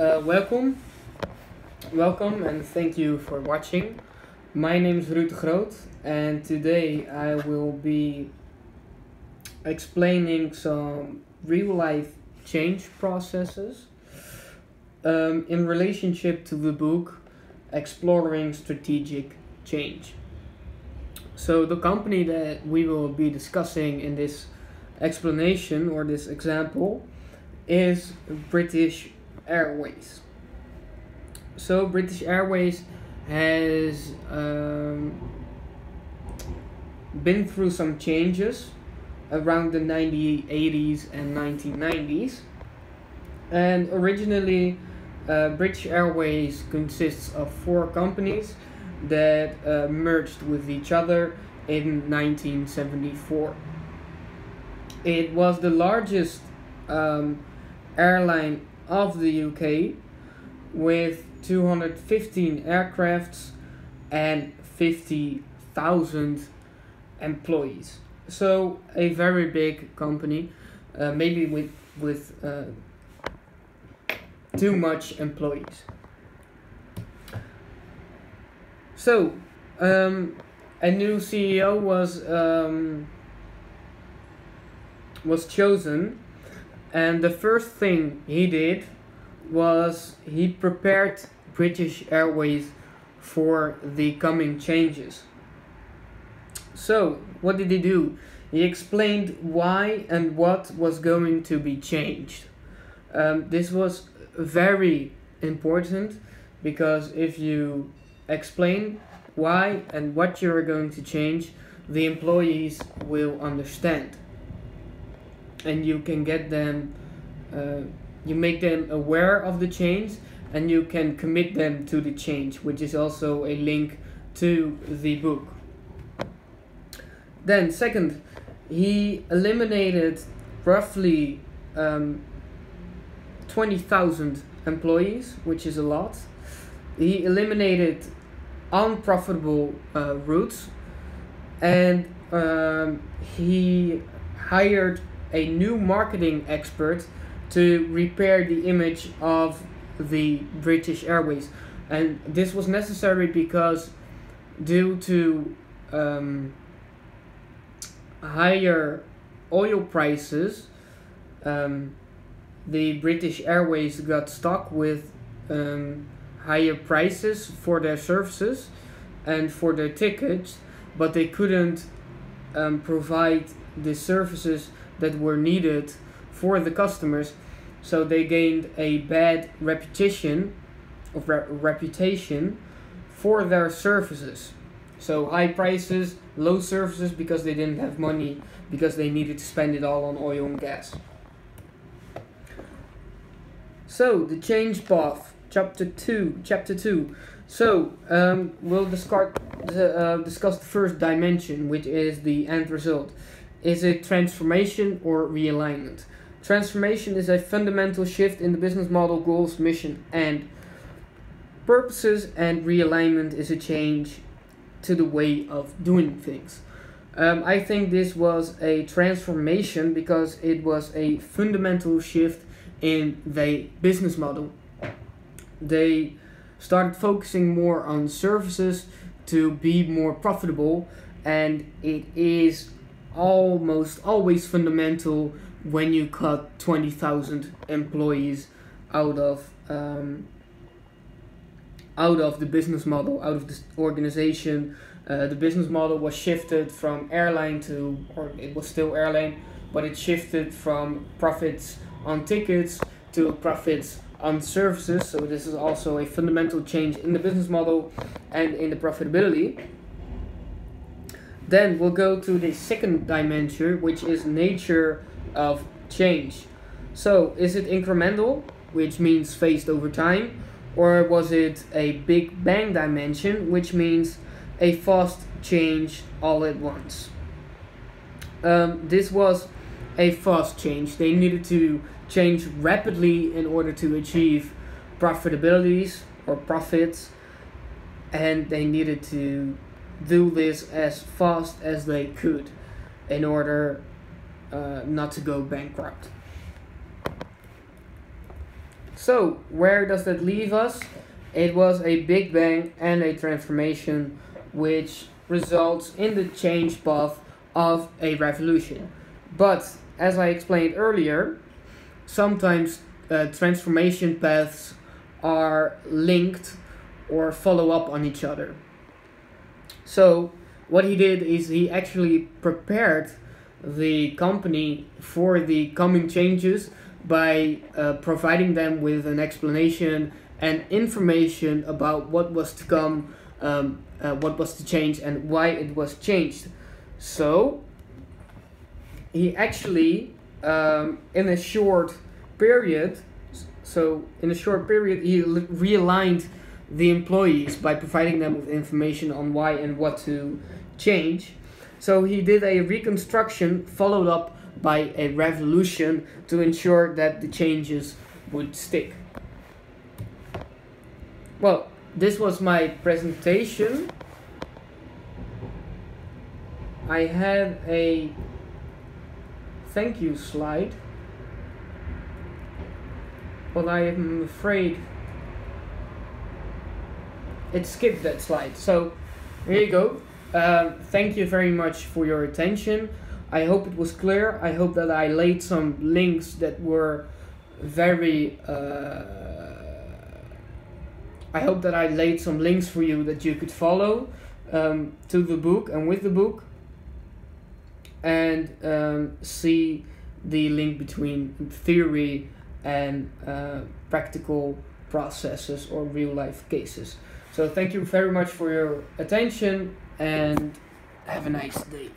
Welcome, and thank you for watching. My name is Ruud de Groot, and today I will be explaining some real-life change processes in relationship to the book Exploring Strategic Change. So the company that we will be discussing in this explanation or this example is British Airways. So British Airways has been through some changes around the 1980s and 1990s, and originally British Airways consists of 4 companies that merged with each other in 1974. It was the largest airline of the UK with 215 aircrafts and 50,000 employees. So a very big company, maybe with too much employees. So a new CEO was chosen, and the first thing he did was he prepared British Airways for the coming changes. So what did he do? He explained why and what was going to be changed. This was very important, because if you explain why and what you are going to change, the employees will understand, and you can get them you make them aware of the change, and you can commit them to the change, which is also a link to the book. Then second, he eliminated roughly 20,000 employees, which is a lot. He eliminated unprofitable routes, and he hired a new marketing expert to repair the image of the British Airways. And this was necessary because due to higher oil prices, the British Airways got stuck with higher prices for their services and for their tickets, but they couldn't provide the services that were needed for the customers, so they gained a bad reputation for their services. So high prices, low services, because they didn't have money, because they needed to spend it all on oil and gas. So the change path, chapter 2. So we'll discuss the first dimension, which is the end result. Is it transformation or realignment? Transformation is a fundamental shift in the business model, goals, mission, and purposes, and realignment is a change to the way of doing things. I think this was a transformation because it was a fundamental shift in the business model. They started focusing more on services to be more profitable, and it is almost always fundamental when you cut 20,000 employees out of the business model, out of the organization. The business model was shifted from airline to, or it was still airline, but it shifted from profits on tickets to profits on services. So this is also a fundamental change in the business model and in the profitability. Then we'll go to the second dimension, which is nature of change. So is it incremental, which means phased over time, or was it a big bang dimension, which means a fast change all at once? This was a fast change. They needed to change rapidly in order to achieve profitabilities or profits, and they needed to do this as fast as they could in order not to go bankrupt. So where does that leave us? It was a big bang and a transformation which results in the change path of a revolution. But as I explained earlier, sometimes transformation paths are linked or follow up on each other. So what he did is he actually prepared the company for the coming changes by providing them with an explanation and information about what was to come, what was to change, and why it was changed. So he actually, in a short period, he realigned the employees by providing them with information on why and what to change. So he did a reconstruction followed up by a revolution to ensure that the changes would stick. Well, this was my presentation. I had a thank you slide, but I am afraid it skipped that slide. So here you go. Thank you very much for your attention. I hope it was clear. I hope that I laid some links that were very I hope that I laid some links for you that you could follow to the book and with the book, and see the link between theory and practical processes or real life cases. So thank you very much for your attention and have a nice day.